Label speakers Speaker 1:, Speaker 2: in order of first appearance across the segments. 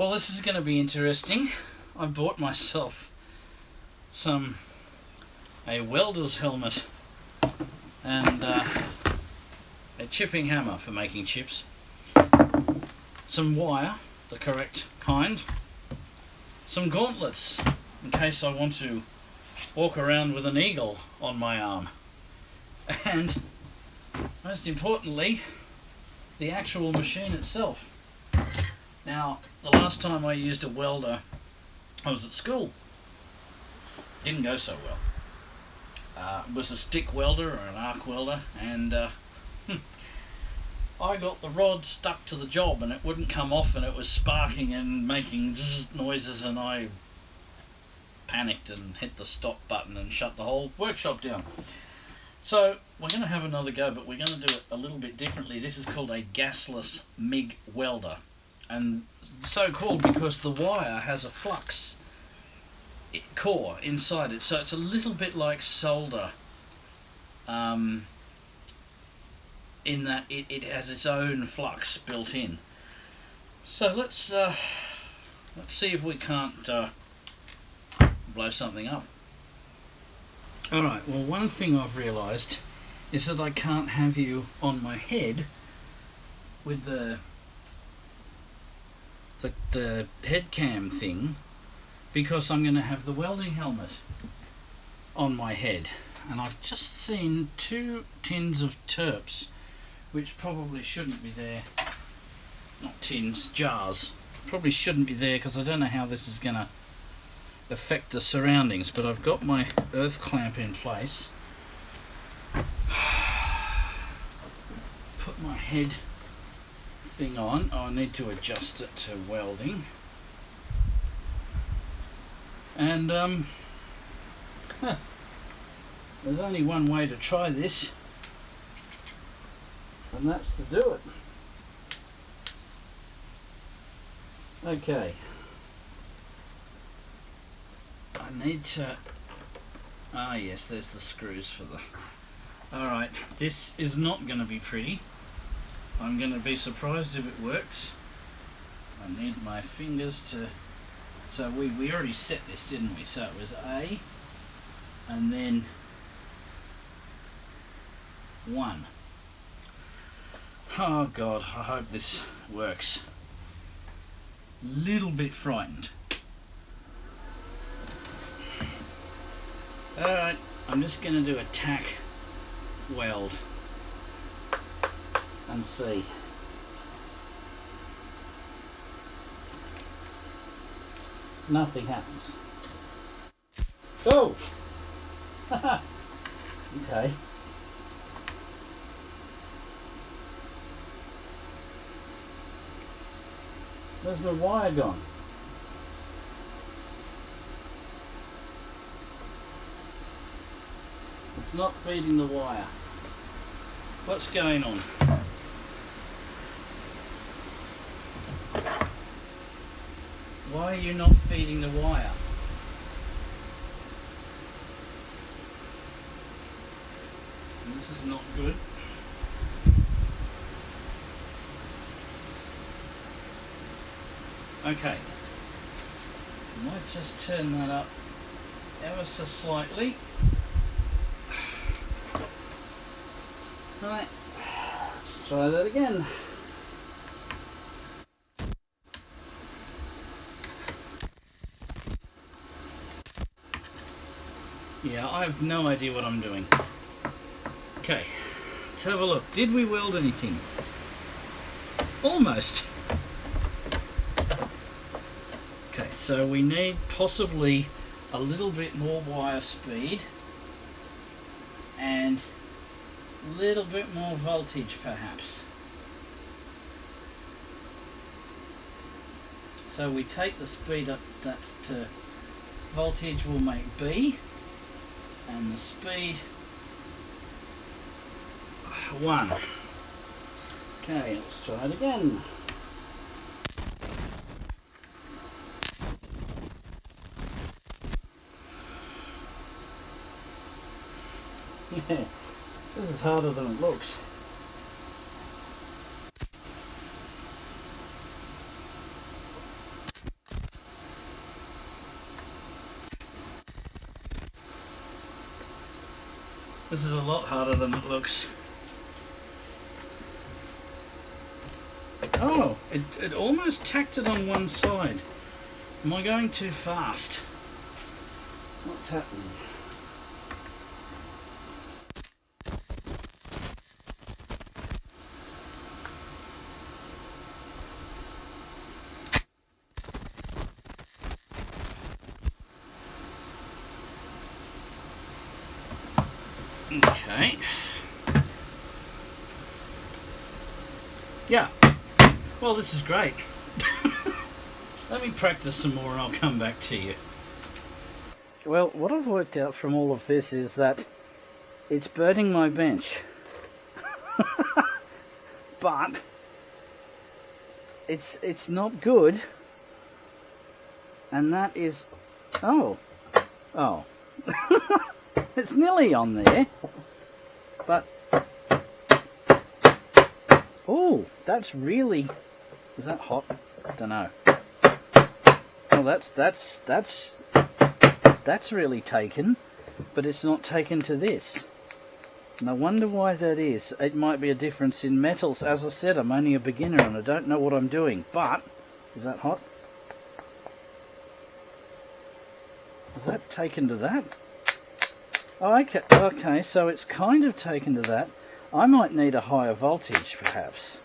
Speaker 1: Well, this is going to be interesting. I bought myself a welder's helmet and a chipping hammer for making chips, some wire, the correct kind, some gauntlets in case I want to walk around with an eagle on my arm, and most importantly, the actual machine itself. Now, the last time I used a welder, I was at school. Didn't go so well. It was a stick welder or an arc welder, and I got the rod stuck to the job and it wouldn't come off, and it was sparking and making zzz noises, and I panicked and hit the stop button and shut the whole workshop down. So we're going to have another go, but we're going to do it a little bit differently. This is called a gasless MIG welder, and so called because the wire has a flux core inside it, so it's a little bit like solder, in that it has its own flux built in. So let's see if we can't blow something up. Alright, well, one thing I've realised is that I can't have you on my head with the head cam thing, because I'm going to have the welding helmet on my head, and I've just seen 2 tins of terps which probably shouldn't be there. Not tins, jars. Probably shouldn't be there because I don't know how this is going to affect the surroundings, but I've got my earth clamp in place. Put my head thing on. Oh, I need to adjust it to welding. And there's only one way to try this, and that's to do it. Okay. I need to... Ah yes, there's the screws for the... Alright, this is not going to be pretty. I'm going to be surprised if it works. I need my fingers to... So we already set this, didn't we? So it was A, and then 1. Oh God, I hope this works. Little bit frightened. Alright, I'm just going to do a tack weld and see. Nothing happens. Oh! Okay. Where's my wire gone? It's not feeding the wire. What's going on? Why are you not feeding the wire? This is not good. Okay. I might just turn that up ever so slightly. Right, let's try that again. Yeah, I have no idea what I'm doing. Okay, let's have a look. Did we weld anything? Almost. Okay, so we need possibly a little bit more wire speed and a little bit more voltage perhaps. So we take the speed up, that's to voltage will make B, and the speed 1. Okay, let's try it again. Yeah, this is harder than it looks. This is a lot harder than it looks. Oh, it almost tacked it on one side. Am I going too fast? What's happening? Okay. Yeah. Well, this is great. Let me practice some more and I'll come back to you. Well, what I've worked out from all of this is that it's burning my bench. But it's not good. And that is... Oh. It's nearly on there. But... Oh, that's really... Is that hot? I don't know. Well, that's really taken, but it's not taken to this. And I wonder why that is. It might be a difference in metals. As I said, I'm only a beginner and I don't know what I'm doing. But, is that hot? Is that taken to that? Oh, okay, so it's kind of taken to that. I might need a higher voltage, perhaps.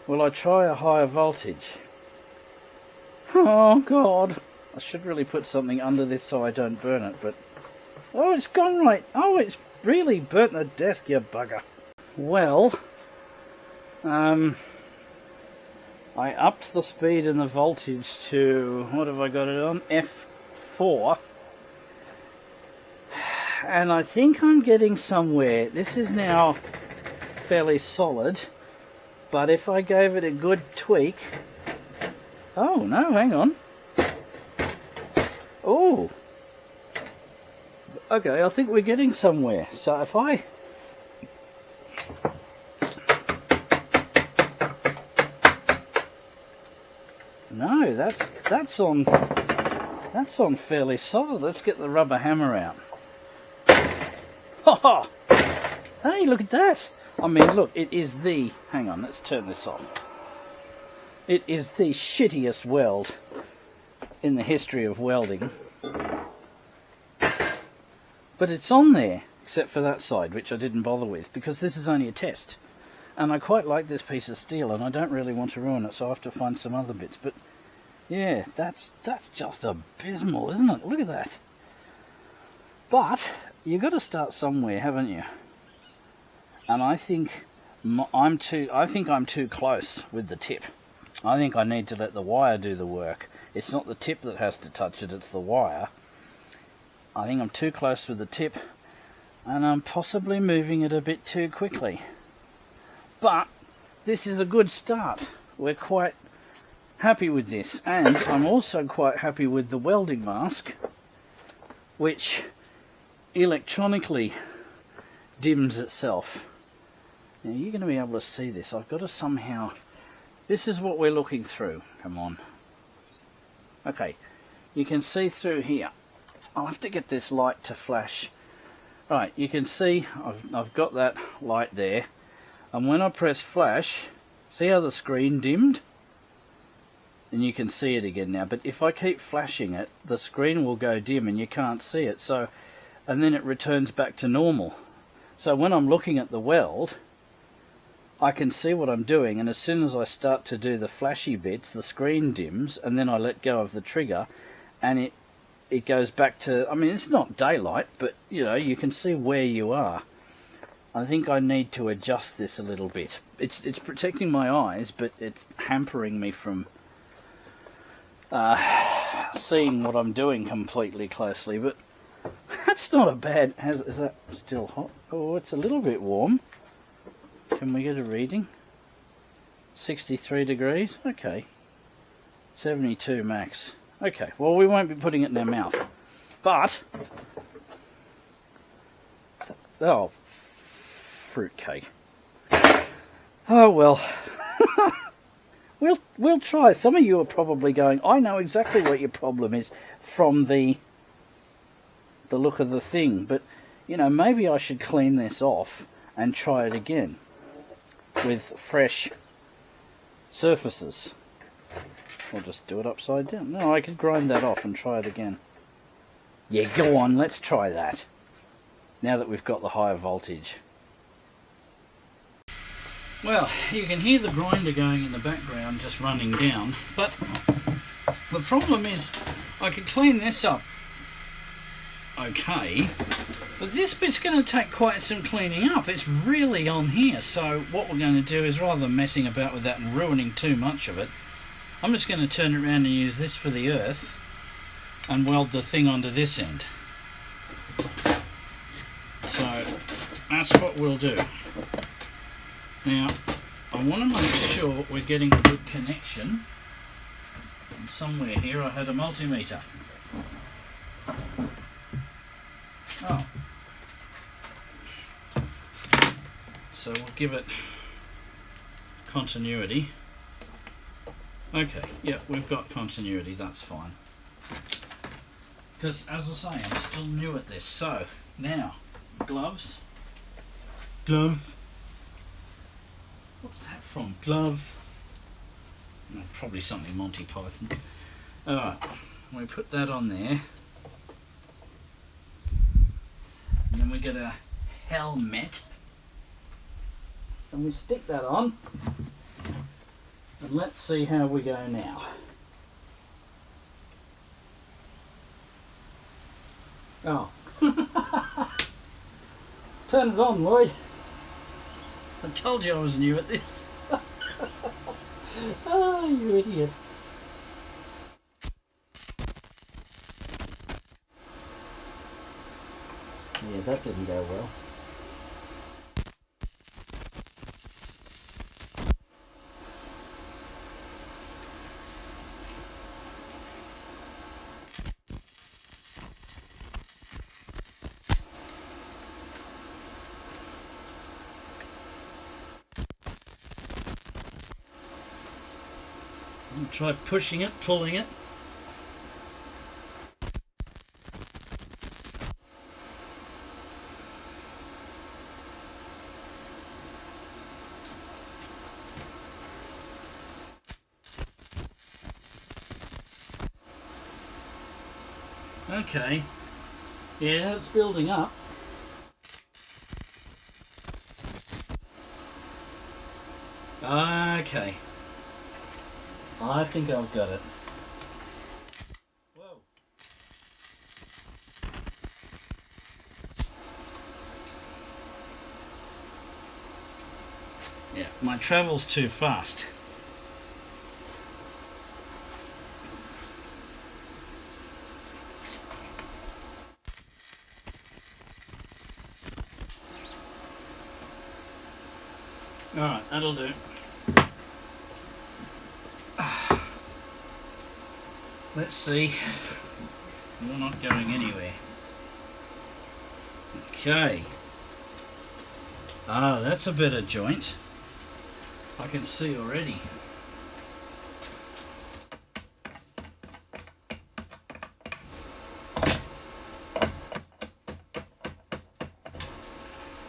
Speaker 1: Will I try a higher voltage? Oh, God. I should really put something under this so I don't burn it, but... Oh, it's gone right. Oh, it's really burnt the desk, you bugger. Well, I upped the speed and the voltage to... What have I got it on? F4. And I think I'm getting somewhere. This is now fairly solid, but if I gave it a good tweak... Oh, no, hang on. Oh. Okay, I think we're getting somewhere. So if I... No, that's on fairly solid. Let's get the rubber hammer out. Ha! Hey, look at that. I mean, look, it is the... Hang on, let's turn this off. It is the shittiest weld in the history of welding. But it's on there, except for that side, which I didn't bother with, because this is only a test. And I quite like this piece of steel, and I don't really want to ruin it, so I have to find some other bits. But, yeah, that's just abysmal, isn't it? Look at that. But you've got to start somewhere, haven't you? And I think I'm too close with the tip. I think I need to let the wire do the work. It's not the tip that has to touch it, it's the wire. I think I'm too close with the tip, and I'm possibly moving it a bit too quickly. But this is a good start. We're quite happy with this, and I'm also quite happy with the welding mask, which electronically dims itself. Now you're going to be able to see this. I've got to somehow... This is what we're looking through. Come on. Okay, you can see through here. I'll have to get this light to flash. Right, you can see I've got that light there. And when I press flash, see how the screen dimmed? And you can see it again now. But if I keep flashing it, the screen will go dim and you can't see it. So, and then it returns back to normal. So when I'm looking at the weld, I can see what I'm doing, and as soon as I start to do the flashy bits, the screen dims, and then I let go of the trigger, and it goes back to... I mean, it's not daylight, but, you know, you can see where you are. I think I need to adjust this a little bit. It's protecting my eyes, but it's hampering me from seeing what I'm doing completely closely, but that's not a bad... Is that still hot? Oh, it's a little bit warm. Can we get a reading? 63 degrees? Okay. 72 max. Okay, well we won't be putting it in our mouth. But... Oh. Fruitcake. Oh well. We'll try. Some of you are probably going, I know exactly what your problem is from the look of the thing, but you know, maybe I should clean this off and try it again with fresh surfaces. Or just do it upside down. No, I could grind that off and try it again. Yeah, go on, let's try that. Now that we've got the higher voltage. Well, you can hear the grinder going in the background, just running down, but the problem is I could clean this up okay, but this bit's going to take quite some cleaning up. It's really on here, so what we're going to do is, rather than messing about with that and ruining too much of it, I'm just going to turn it around and use this for the earth and weld the thing onto this end. So that's what we'll do. Now I want to make sure we're getting a good connection, and somewhere here I had a multimeter. Oh, so we'll give it continuity. Okay, yeah, we've got continuity, that's fine. Because, as I say, I'm still new at this. So, now, gloves. Glove. What's that from? Gloves. No, probably something Monty Python. Alright, we put that on there. And then we get a helmet. And we stick that on. And let's see how we go now. Oh. Turn it on, Lloyd. I told you I was new at this. Oh, you idiot. Yeah, that didn't go well. Try pushing it, pulling it. Okay. Yeah, it's building up. Okay. I think I've got it. Whoa. Yeah, my travel's too fast. Alright, that'll do. Let's see. You're not going anywhere. Okay. Ah, that's a better joint. I can see already.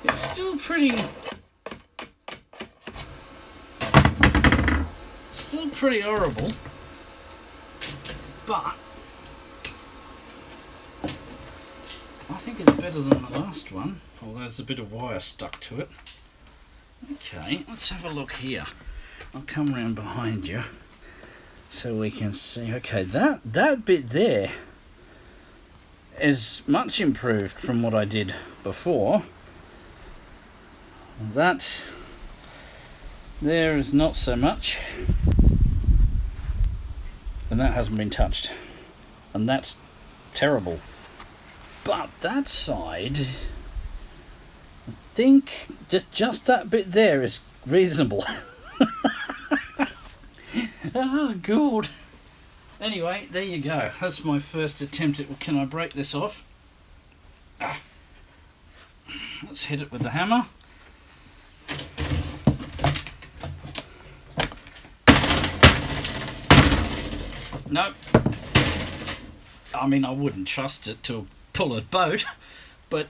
Speaker 1: It's still pretty horrible. But I think it's better than the last one, although there's a bit of wire stuck to it. Okay, let's have a look here. I'll come around behind you so we can see. Okay, that bit there is much improved from what I did before. That there is not so much. And that hasn't been touched, and that's terrible. But that side, I think just that bit there is reasonable. Oh God. Anyway, there you go. That's my first attempt at. Can I break this off? Let's hit it with the hammer. No. I mean, I wouldn't trust it to pull a boat, but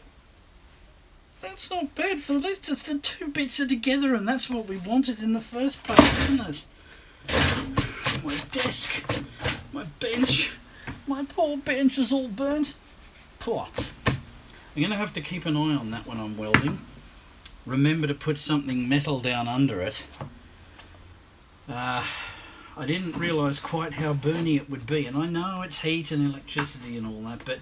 Speaker 1: that's not bad for at least the two bits are together, and that's what we wanted in the first place, isn't it? My desk, my bench, my poor bench is all burnt. Poor. I'm going to have to keep an eye on that when I'm welding. Remember to put something metal down under it. I didn't realise quite how burny it would be, and I know it's heat and electricity and all that, but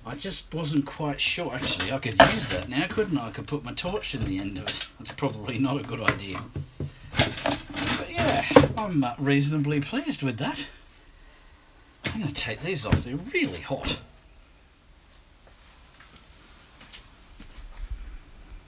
Speaker 1: I just wasn't quite sure. Actually, I could use that now, couldn't I? I could put my torch in the end of it. That's probably not a good idea. But yeah, I'm reasonably pleased with that. I'm going to take these off. They're really hot.